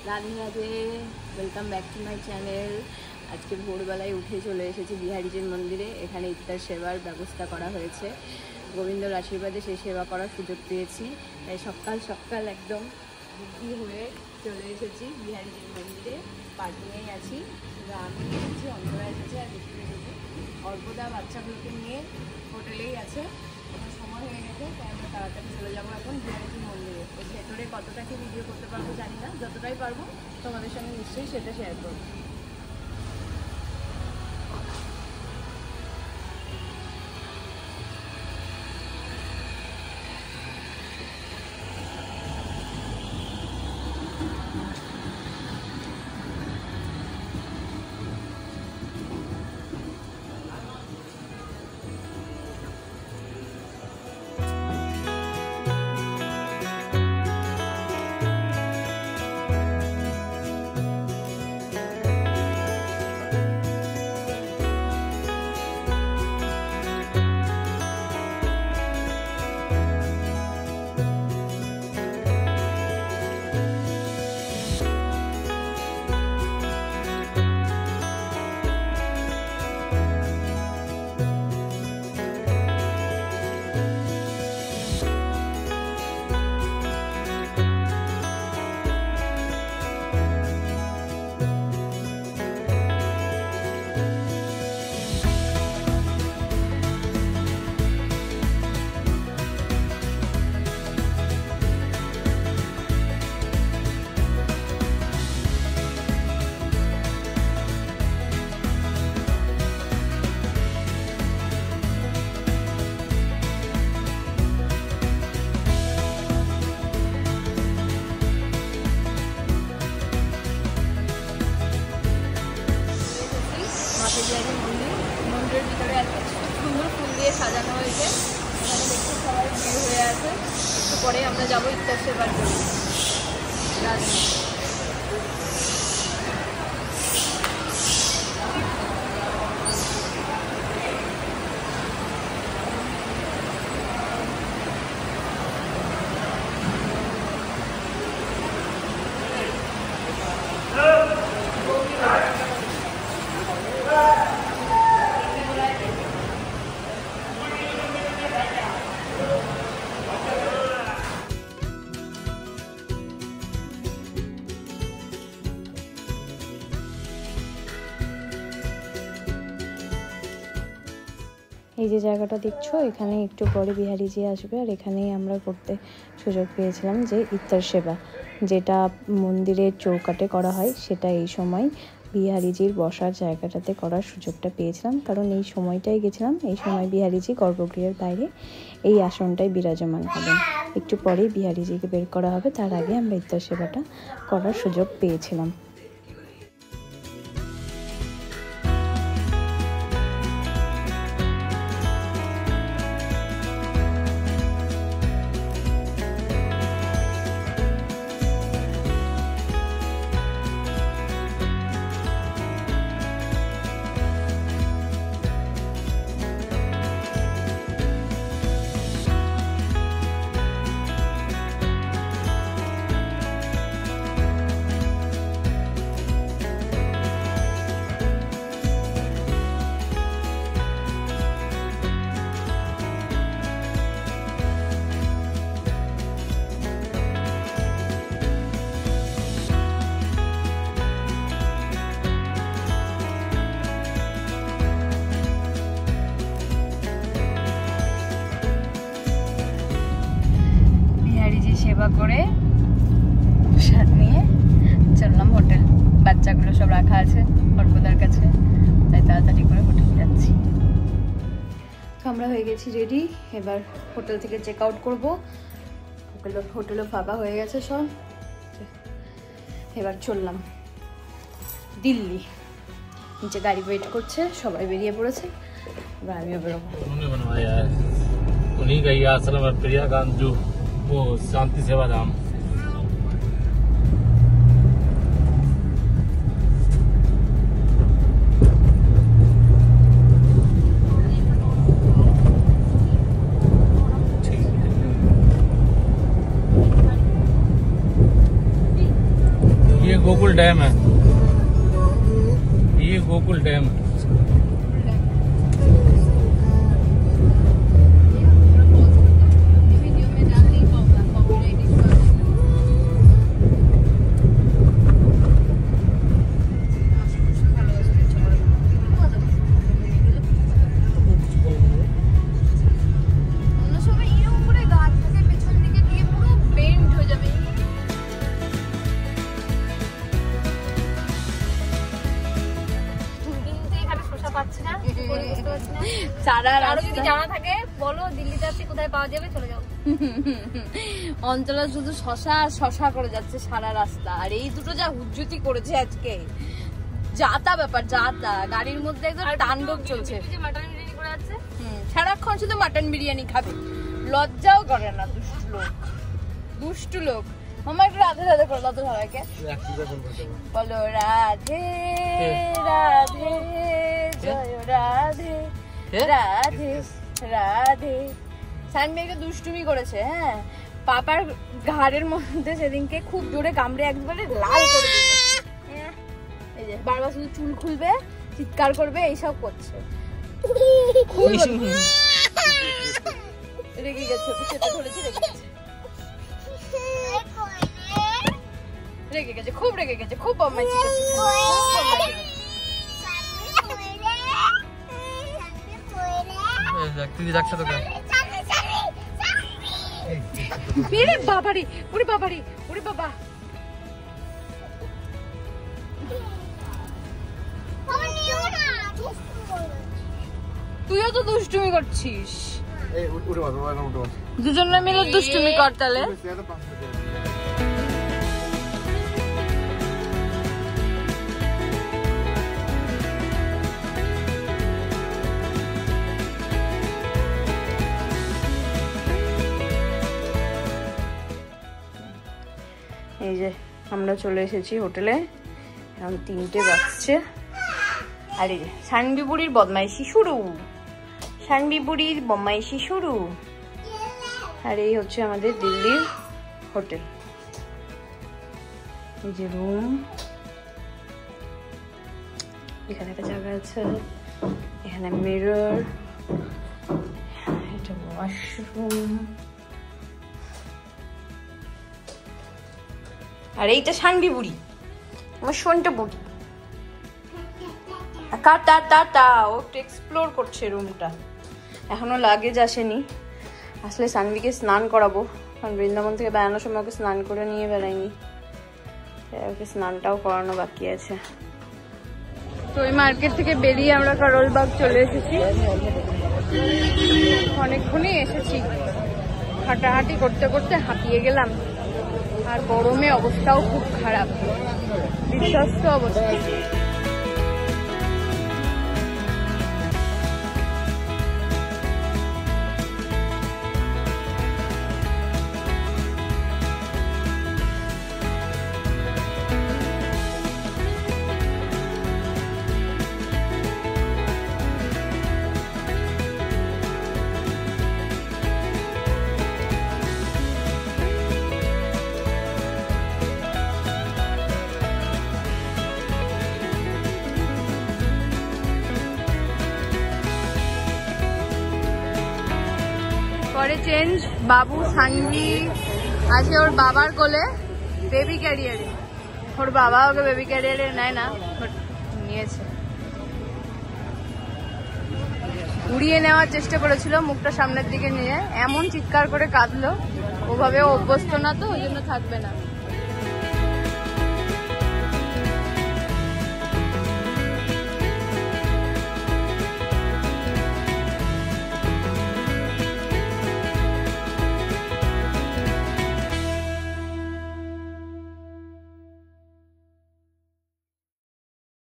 Radhe Radhe, welcome back to my channel. আজকে ভোরবেলায় উঠে চলে এসেছি বিহারীজির মন্দিরে। এখানে ইফতার সেবার ব্যবস্থা করা হয়েছে। গোবিন্দর আশীর্বাদে সেই সেবা করার সুযোগ পেয়েছি, তাই সকাল সকাল একদম রেডি হয়ে চলে এসেছি বিহারীজির মন্দিরে। পার্কিংয়েই আছি, আমি এসেছি, অন্তরা এসেছে আর দেখতে এসেছি। অর্পদা বাচ্চাগুলোকে নিয়ে হোটেলেই আছে। আমার সময় হয়ে গেছে, তাই আমরা তাড়াতাড়ি চলে যাবো এখন বিহারীজির মন্দিরে। এর ভেতরে কতটা কি ভিডিও করতে পারবো জানি না, যতটাই পারবো তোমাদের সঙ্গে নিশ্চয়ই সেটা শেয়ার করবো। মন্দিরের ভিতরে এত সুন্দর ফুল দিয়ে সাজানো হয়েছে, এখানে দেখতে সবাই ভিড় হয়ে আছে। একটু পরে আমরা যাবো ইফতার সেবার জন্য। এই যে জায়গাটা দেখছো, এখানে একটু পরে বিহারীজি আসবে, আর এখানেই আমরা করতে সুযোগ পেয়েছিলাম যে ইফতার সেবা, যেটা মন্দিরের চৌকাটে করা হয়, সেটা এই সময় বিহারীজির বসার জায়গাটাতে করার সুযোগটা পেয়েছিলাম। কারণ এই সময়টাই গেছিলাম, এই সময় বিহারীজি গর্ভগৃহের বাইরে এই আসনটায় বিরাজমান হবেন। একটু পরেই বিহারীজিকে বের করা হবে, তার আগে আমরা ইফতার সেবাটা করার সুযোগ পেয়েছিলাম। সেবা করে প্রসাদ নিয়ে চললাম হোটেল। বাচ্চাগুলো সব রাখা আছে অর্পদার কাছে, তাই তাড়াতাড়ি করে হোটেল যাচ্ছি। তো আমরা হয়ে গেছি রেডি, এবার হোটেল থেকে চেক আউট করবো। হোটেলও ফাঁকা হয়ে গেছে সব, এবার চললাম দিল্লি। নিচে গাড়ি ওয়েট করছে, সবাই বেরিয়ে পড়েছে, এবার আমিও বেরোবো। उन्हीं का ये आश्रम है प्रिया गांधी, वो शांति सेवा धाम। गोकुल डैम है, ये गोकुल डैम। অঞ্চলে শুধু শশা আর শশা করে যাচ্ছে সারা রাস্তা। আর এই দুটো যা হুজ্জুতি করেছে আজকে, যাতা ব্যাপার, যাতা গাড়ির মধ্যে একদম তাণ্ডব চলছে। সারাক্ষণ শুধু মাটন বিরিয়ানি খাবে, লজ্জাও করে না। দুষ্টু লোক, দুষ্টু লোক। মামা একটু রাধে রাধে করে দাও তো সবাইকে, বলো রাধে রাধে জয় রাধে রাধে রাধে। সানবি একটা দুষ্টুমি করেছে, হ্যাঁ, পাপার ঘাড়ের মধ্যে সেদিনকে খুব জোরে কামড়ে একবারে লাল করে দিয়েছে। এই যে বারবার শুধু চুল খুলবে, চিৎকার করবে, এইসব করছে। রেগে গেছে, সেটা ধরেছে, রেগে গেছে, রেগে গেছে, খুব রেগে গেছে, খুব বদমাইশি করছে। বাবারে, ওরে বাবারে, ওরে বাবা, তুইও তো দুষ্টুমি করছিস। দুজনে মিলে দুষ্টুমি কর তাহলে। এই যে আমরা চলে এসেছি হোটেলে, এখন 3টে বাজছে। আর এই যে সানবি বুড়ির বদমাইশি শুরু, সানবি বুড়ির বদমাইশি শুরু। আর এই হচ্ছে আমাদের দিল্লির হোটেল। এই যে রুম, এখানে একটা জায়গা আছে, এখানে মিরর, এটা ওয়াশরুম। আর এইটা সানবি বুড়ি, আমার শোনটা বুড়ি। ও একটু এক্সপ্লোর করছে রুমটা, এখনো লাগেজ আসেনি। আসলে সানবিকে স্নান করাবো, কারণ বৃন্দাবন থেকে বেড়ানোর সময় ওকে স্নান করে নিয়ে বেড়াইনি, ওকে স্নানটাও করানো বাকি আছে। তো ওই মার্কেট থেকে বেরিয়ে আমরা করলবাগ চলে এসেছি। অনেকক্ষণই এসেছি, হাঁটাহাঁটি করতে করতে হাঁপিয়ে গেলাম। আর গরমে অবস্থাও খুব খারাপ, বিধ্বস্ত অবস্থা। পরে চেঞ্জ, বাবু সানবি আছে ওর বাবার কোলে বেবি ক্যারিয়ারে। ওর বাবা ওকে বেবি ক্যারিয়ারে নেয় না, নিয়েছে। উড়িয়ে নেওয়ার চেষ্টা করেছিল মুখটা সামনের দিকে নিয়ে, এমন চিৎকার করে কাঁদলো। ওভাবে অভ্যস্ত না, তো ওই জন্য থাকবে না।